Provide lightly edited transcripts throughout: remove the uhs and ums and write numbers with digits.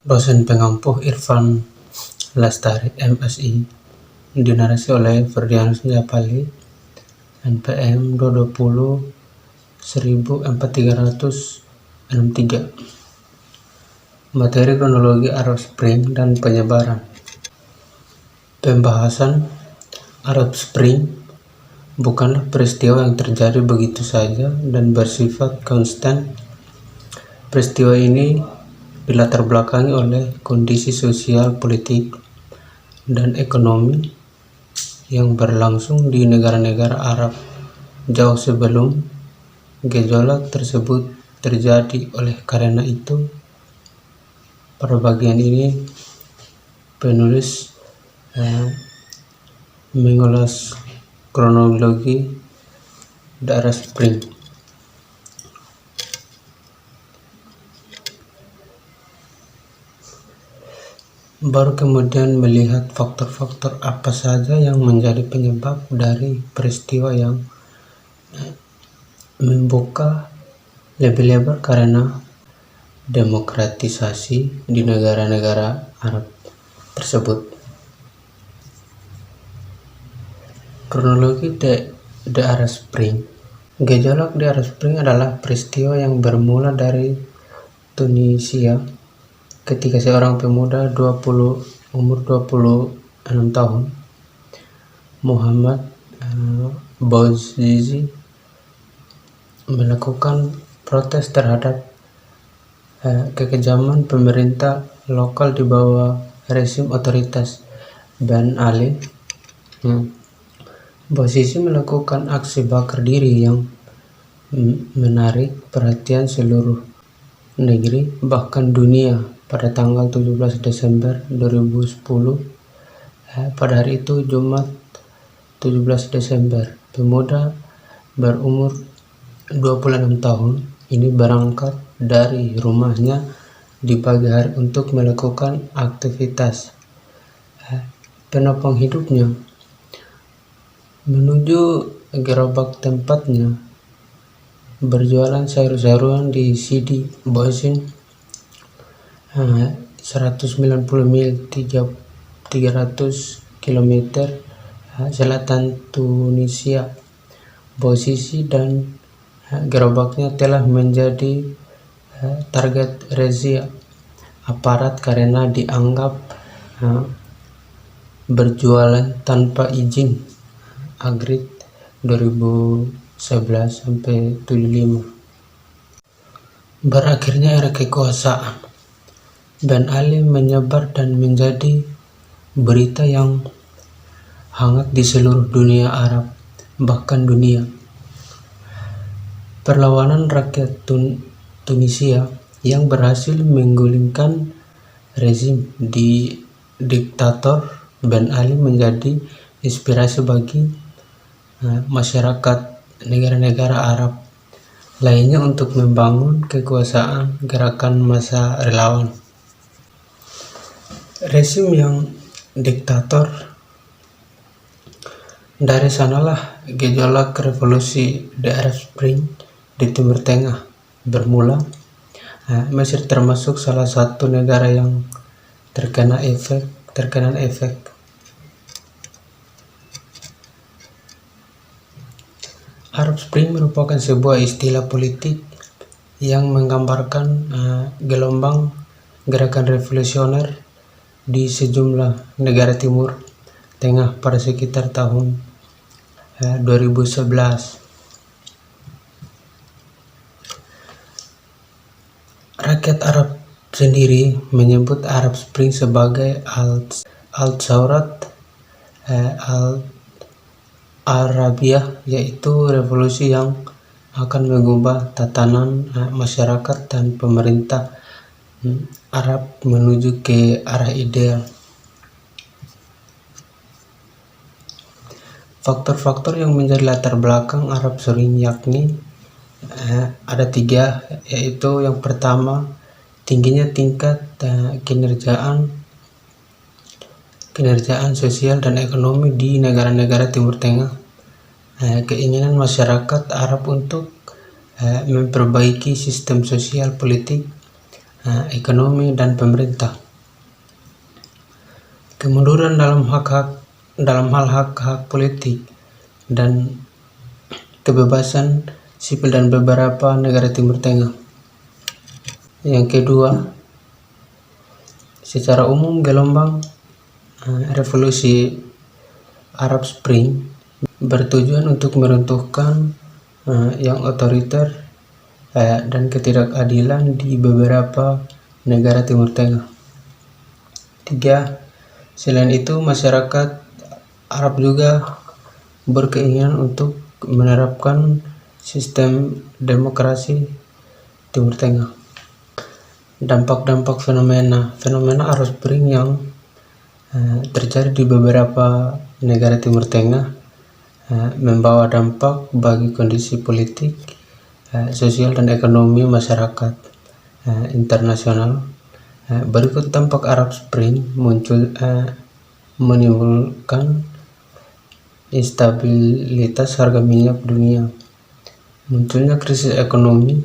Dosen pengampuh Irfan Lestari, MSI, dinarasi oleh Ferdianus Japali, NPM 220 14363. Materi kronologi Arab Spring dan penyebaran. Pembahasan Arab Spring bukanlah peristiwa yang terjadi begitu saja dan bersifat konstan. Peristiwa ini dilatar belakangi oleh kondisi sosial, politik, dan ekonomi yang berlangsung di negara-negara Arab jauh sebelum gejolak tersebut terjadi. Oleh karena itu, pada bagian ini penulis mengulas kronologi Arab Spring. Baru kemudian melihat faktor-faktor apa saja yang menjadi penyebab dari peristiwa yang membuka lebih lebar karena demokratisasi di negara-negara Arab tersebut. Kronologi The Arab Spring. Gejolak The Arab Spring adalah peristiwa yang bermula dari Tunisia ketika seorang pemuda umur 26 tahun, Muhammad Bouazizi, melakukan protes terhadap kekejaman pemerintah lokal di bawah rezim otoritas Ben Ali. Bouazizi melakukan aksi bakar diri yang menarik perhatian seluruh negeri, bahkan dunia, pada tanggal 17 Desember 2010. Pada hari itu, Jumat 17 Desember, pemuda berumur 26 tahun ini berangkat dari rumahnya di pagi hari untuk melakukan aktivitas penopang hidupnya menuju gerobak tempatnya berjualan sayur-sayuran di Sidi Bouzid, 190 mil 300 km selatan Tunisia. Bouazizi dan gerobaknya telah menjadi target razia aparat karena dianggap berjualan tanpa izin. Agrit 2011-75. Berakhirnya era kekuasaan Ben Ali menyebar dan menjadi berita yang hangat di seluruh dunia Arab, bahkan dunia. Perlawanan rakyat Tunisia yang berhasil menggulingkan rezim diktator Ben Ali menjadi inspirasi bagi masyarakat negara-negara Arab lainnya untuk membangun kekuasaan gerakan massa relawan. Rezim yang diktator. Dari sanalah gejolak revolusi The Arab Spring di Timur Tengah bermula. Mesir termasuk salah satu negara yang terkena efek. Arab Spring merupakan sebuah istilah politik yang menggambarkan gelombang gerakan revolusioner di sejumlah negara Timur Tengah pada sekitar tahun 2011. Rakyat Arab sendiri menyebut Arab Spring sebagai Al-Thawrat Al-Arabiyah, yaitu revolusi yang akan mengubah tatanan masyarakat dan pemerintah Arab menuju ke arah ideal. Faktor-faktor yang menjadi latar belakang Arab Spring yakni ada 3, yaitu yang pertama, tingginya tingkat kinerjaan sosial dan ekonomi di negara-negara Timur Tengah. Keinginan masyarakat Arab untuk memperbaiki sistem sosial, politik, ekonomi, dan pemerintah. Kemunduran dalam hal hak politik dan kebebasan sipil dan beberapa negara Timur Tengah. Yang kedua, secara umum gelombang revolusi Arab Spring bertujuan untuk meruntuhkan yang otoriter dan ketidakadilan di beberapa negara Timur Tengah. Tiga, selain itu masyarakat Arab juga berkeinginan untuk menerapkan sistem demokrasi Timur Tengah. Dampak-dampak fenomena Arab Spring yang terjadi di beberapa negara Timur Tengah membawa dampak bagi kondisi politik, sosial dan ekonomi masyarakat internasional. Berikut dampak Arab Spring menimbulkan instabilitas harga minyak dunia, munculnya krisis ekonomi,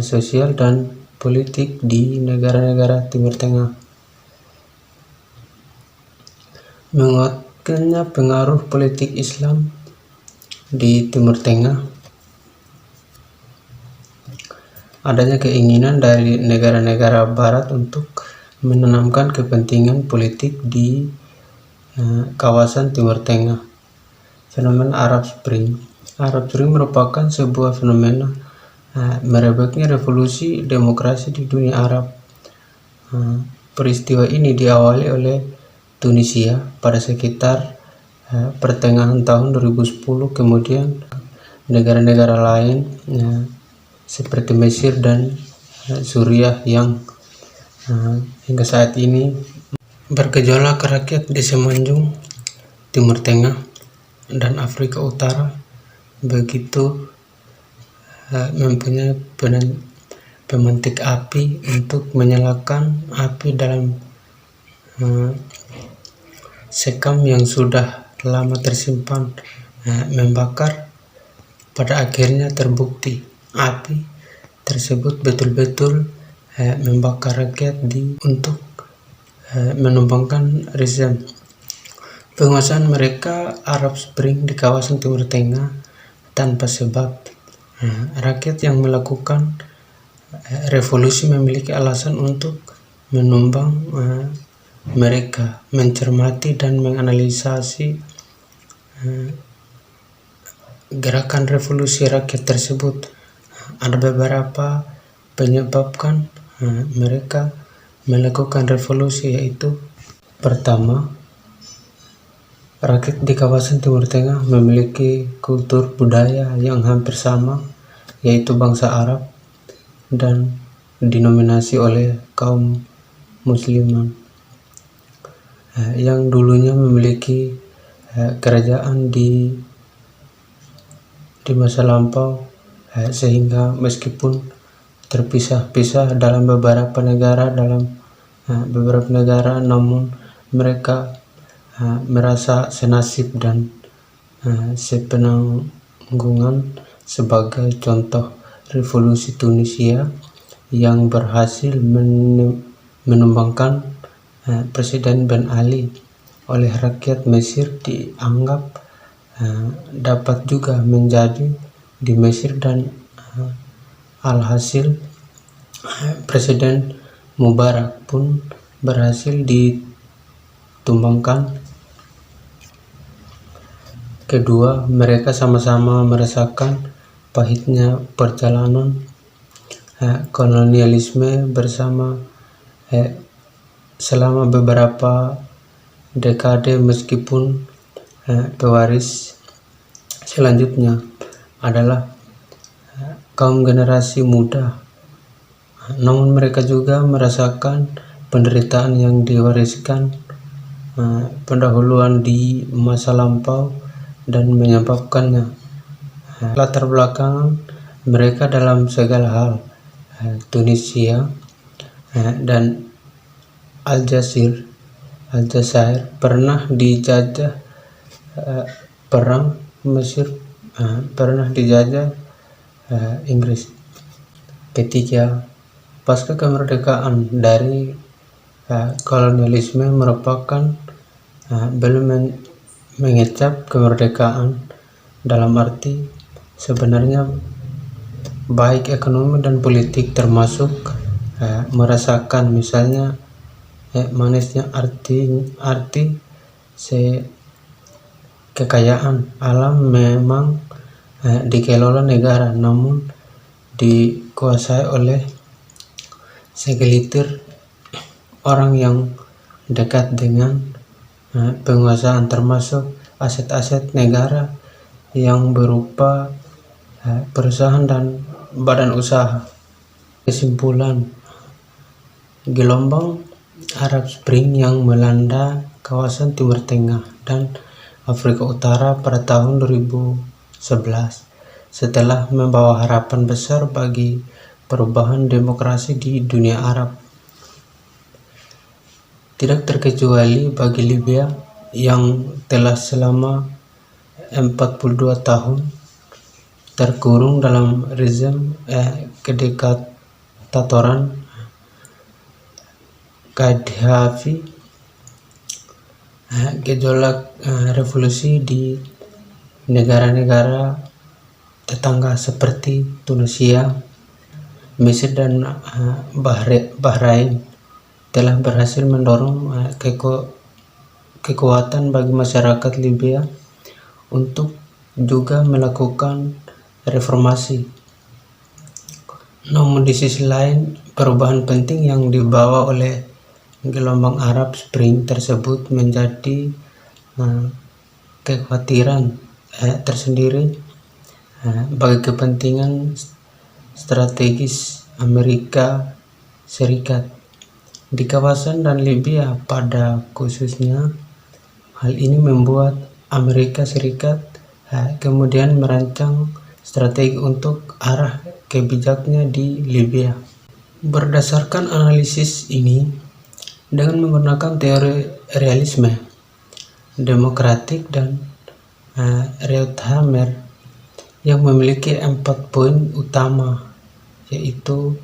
sosial dan politik di negara-negara Timur Tengah, menguatkannya pengaruh politik Islam di Timur Tengah, adanya keinginan dari negara-negara Barat untuk menanamkan kepentingan politik di kawasan Timur Tengah. Fenomena Arab Spring merupakan sebuah fenomena merebaknya revolusi demokrasi di dunia Arab. Peristiwa ini diawali oleh Tunisia pada sekitar pertengahan tahun 2010, kemudian negara-negara lain seperti Mesir dan Suriah yang hingga saat ini bergejolak rakyat di semenanjung Timur Tengah dan Afrika Utara begitu mempunyai pemantik api untuk menyalakan api dalam sekam yang sudah lama tersimpan, membakar. Pada akhirnya terbukti api tersebut betul-betul membakar rakyat untuk menumbangkan rezim penguasaan mereka. Arab Spring di kawasan Timur Tengah tanpa sebab. Rakyat yang melakukan revolusi memiliki alasan untuk menumbang mereka, mencermati dan menganalisasi gerakan revolusi rakyat tersebut. Ada beberapa penyebabkan mereka melakukan revolusi, yaitu pertama, rakyat di kawasan Timur Tengah memiliki kultur budaya yang hampir sama, yaitu bangsa Arab dan dinominasi oleh kaum Musliman yang dulunya memiliki kerajaan di masa lampau, sehingga meskipun terpisah-pisah dalam beberapa negara, namun mereka merasa senasib dan sepenanggungan. Sebagai contoh, revolusi Tunisia yang berhasil menumbangkan Presiden Ben Ali oleh rakyat Mesir dianggap dapat juga menjadi di Mesir, dan alhasil Presiden Mubarak pun berhasil ditumbangkan. Kedua, mereka sama-sama merasakan pahitnya perjalanan kolonialisme bersama selama beberapa dekade, meskipun pewaris selanjutnya adalah kaum generasi muda, namun mereka juga merasakan penderitaan yang diwariskan pendahuluan di masa lampau dan menyebabkannya. Latar belakang mereka dalam segala hal, Tunisia dan Aljazair pernah dijajah perang Mesir, pernah dijajah Inggris. Ketiga, Pasca kemerdekaan dari kolonialisme merupakan belum mengecap kemerdekaan dalam arti sebenarnya baik ekonomi dan politik, termasuk merasakan misalnya manisnya arti kekayaan alam memang dikelola negara, namun dikuasai oleh segelintir orang yang dekat dengan penguasaan, termasuk aset-aset negara yang berupa perusahaan dan badan usaha. Kesimpulan, gelombang Arab Spring yang melanda kawasan Timur Tengah dan Afrika Utara pada tahun 2011 setelah membawa harapan besar bagi perubahan demokrasi di dunia Arab, tidak terkecuali bagi Libya yang telah selama 42 tahun terkurung dalam rezim kediktatoran Gaddafi. Gejolak revolusi di negara-negara tetangga seperti Tunisia, Mesir dan Bahrain telah berhasil mendorong kekuatan bagi masyarakat Libya untuk juga melakukan reformasi. Namun di sisi lain, perubahan penting yang dibawa oleh gelombang Arab Spring tersebut menjadi kekhawatiran tersendiri bagi kepentingan strategis Amerika Serikat di kawasan dan Libya pada khususnya. Hal ini membuat Amerika Serikat kemudian merancang strategi untuk arah kebijakannya di Libya. Berdasarkan analisis ini, dengan menggunakan teori realisme demokratik dan Reutehammer yang memiliki 4 poin utama, yaitu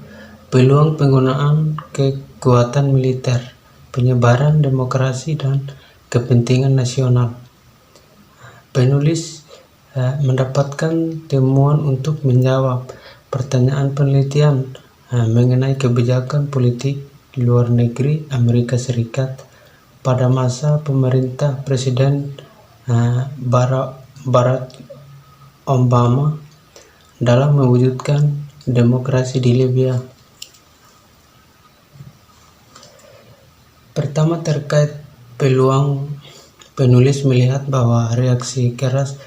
peluang penggunaan kekuatan militer, penyebaran demokrasi, dan kepentingan nasional. Penulis mendapatkan temuan untuk menjawab pertanyaan penelitian mengenai kebijakan politik luar negeri Amerika Serikat pada masa pemerintah Presiden Barack Obama dalam mewujudkan demokrasi di Libya. Pertama, terkait peluang, penulis melihat bahwa reaksi keras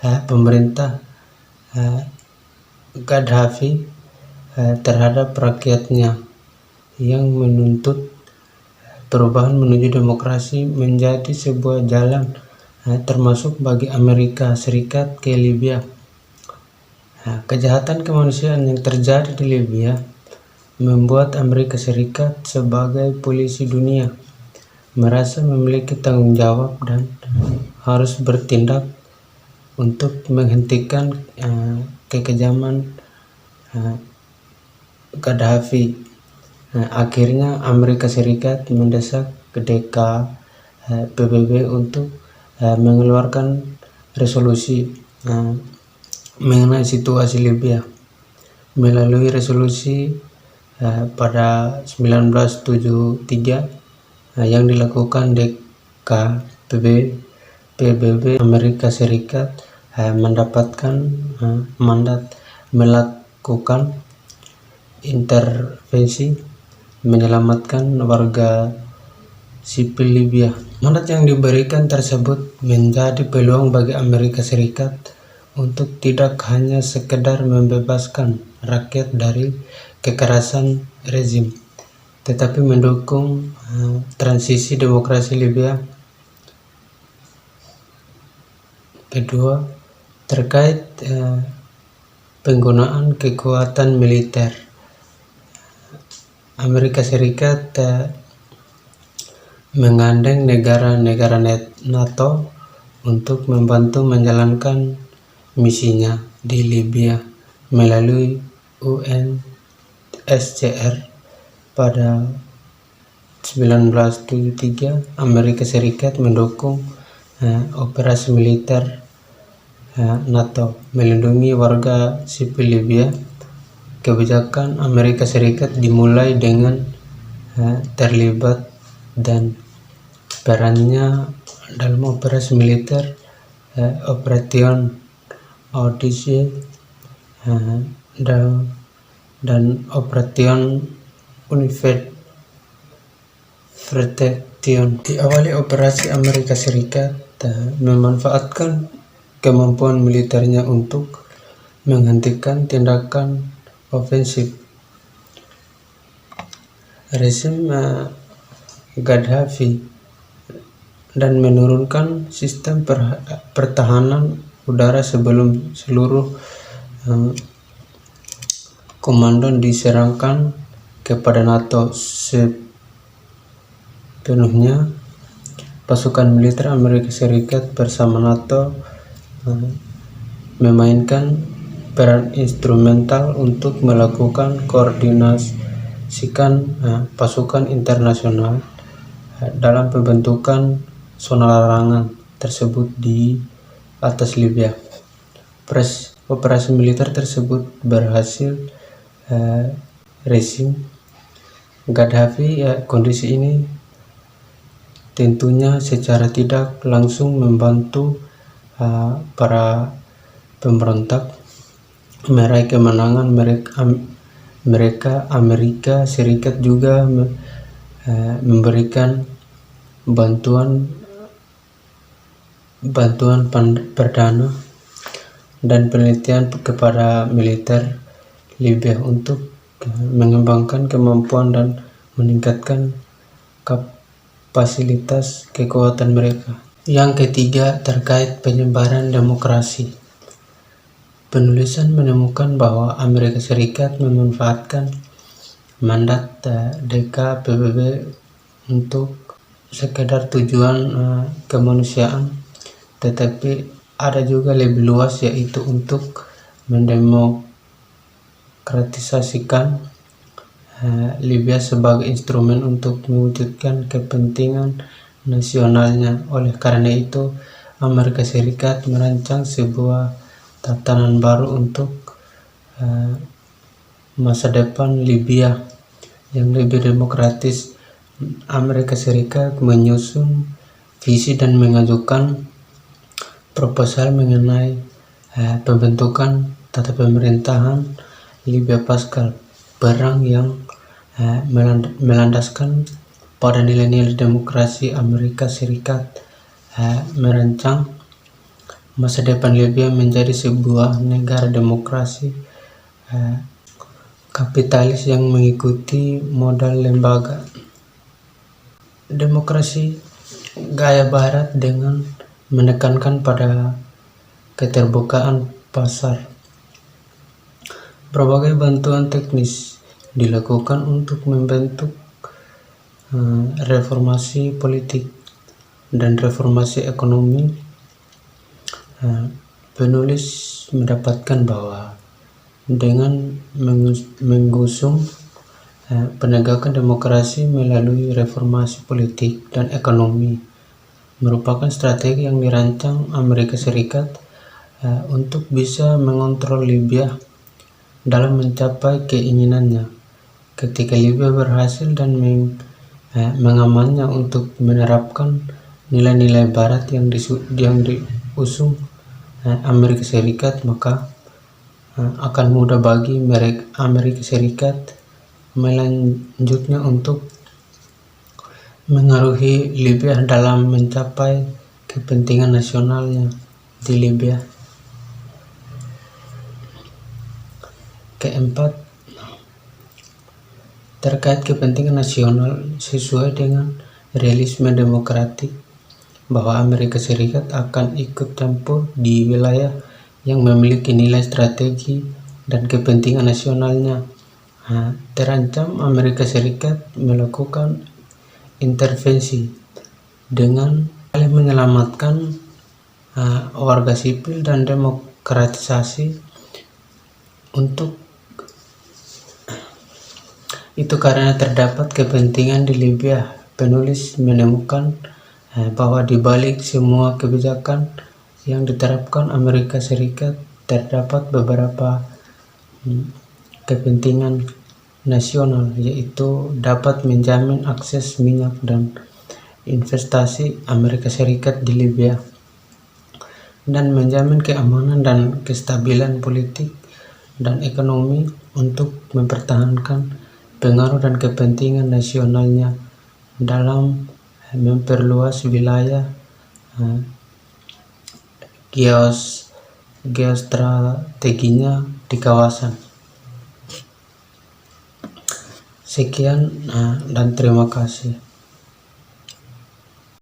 pemerintah Gaddafi terhadap rakyatnya yang menuntut perubahan menuju demokrasi menjadi sebuah jalan termasuk bagi Amerika Serikat ke Libya. Kejahatan kemanusiaan yang terjadi di Libya membuat Amerika Serikat sebagai polisi dunia merasa memiliki tanggung jawab dan harus bertindak untuk menghentikan kekejaman Gaddafi. Akhirnya Amerika Serikat mendesak PBB untuk mengeluarkan resolusi mengenai situasi Libya. Melalui resolusi pada 1973 yang dilakukan PBB, Amerika Serikat mendapatkan mandat melakukan intervensi menyelamatkan warga sipil Libya. Mandat yang diberikan tersebut menjadi peluang bagi Amerika Serikat untuk tidak hanya sekedar membebaskan rakyat dari kekerasan rezim, tetapi mendukung transisi demokrasi Libya. Kedua, terkait penggunaan kekuatan militer, Amerika Serikat menggandeng negara-negara NATO untuk membantu menjalankan misinya di Libya melalui UNSCR pada 1973 Amerika Serikat mendukung operasi militer NATO melindungi warga sipil Libya. Kebijakan Amerika Serikat dimulai dengan terlibat dan perannya dalam operasi militer Operation Odyssey dan Operation Unified Protection. Diawali operasi Amerika Serikat memanfaatkan kemampuan militernya untuk menghentikan tindakan ofensif rezim Gaddafi dan menurunkan sistem pertahanan udara sebelum seluruh komando diserahkan kepada NATO. Sepenuhnya pasukan militer Amerika Serikat bersama NATO memainkan peran instrumental untuk melakukan koordinasikan pasukan internasional dalam pembentukan zona larangan tersebut di atas Libya. Operasi militer tersebut berhasil. Rezim Gaddafi, kondisi ini tentunya secara tidak langsung membantu para pemberontak meraih kemenangan. Amerika Serikat juga memberikan bantuan perdana dan penelitian kepada militer Libya untuk mengembangkan kemampuan dan meningkatkan kapasitas kekuatan mereka. Yang ketiga, terkait penyebaran demokrasi. Penulisan menemukan bahwa Amerika Serikat memanfaatkan mandat DKPBB untuk sekedar tujuan kemanusiaan, tetapi ada juga lebih luas, yaitu untuk mendemokratisasikan Libya sebagai instrumen untuk mewujudkan kepentingan nasionalnya. Oleh karena itu, Amerika Serikat merancang sebuah tatanan baru untuk masa depan Libya yang lebih demokratis. Amerika Serikat menyusun visi dan mengajukan proposal mengenai pembentukan tata pemerintahan Libya pasca perang yang melandaskan pada nilai-nilai demokrasi. Amerika Serikat merancang masa depan Libya menjadi sebuah negara demokrasi kapitalis yang mengikuti modal lembaga demokrasi gaya barat dengan menekankan pada keterbukaan pasar. Berbagai bantuan teknis dilakukan untuk membentuk reformasi politik dan reformasi ekonomi. Penulis mendapatkan bahwa dengan mengusung penegakan demokrasi melalui reformasi politik dan ekonomi merupakan strategi yang dirancang Amerika Serikat untuk bisa mengontrol Libya dalam mencapai keinginannya. Ketika Libya berhasil dan mengamannya untuk menerapkan nilai-nilai barat yang diusung Amerika Serikat, maka akan mudah bagi Amerika Serikat melanjutnya untuk mengaruhi Libya dalam mencapai kepentingan nasionalnya di Libya. Keempat, terkait kepentingan nasional sesuai dengan realisme demokratik, bahwa Amerika Serikat akan ikut campur di wilayah yang memiliki nilai strategi dan kepentingan nasionalnya. Terancam Amerika Serikat melakukan intervensi dengan menyelamatkan warga sipil dan demokratisasi untuk Itu karena terdapat kepentingan di Libya. Penulis menemukan bahwa di balik semua kebijakan yang diterapkan Amerika Serikat terdapat beberapa kepentingan nasional, yaitu dapat menjamin akses minyak dan investasi Amerika Serikat di Libya, dan menjamin keamanan dan kestabilan politik dan ekonomi untuk mempertahankan pengaruh dan kepentingan nasionalnya dalam memperluas wilayah geostrateginya di kawasan. Sekian dan terima kasih.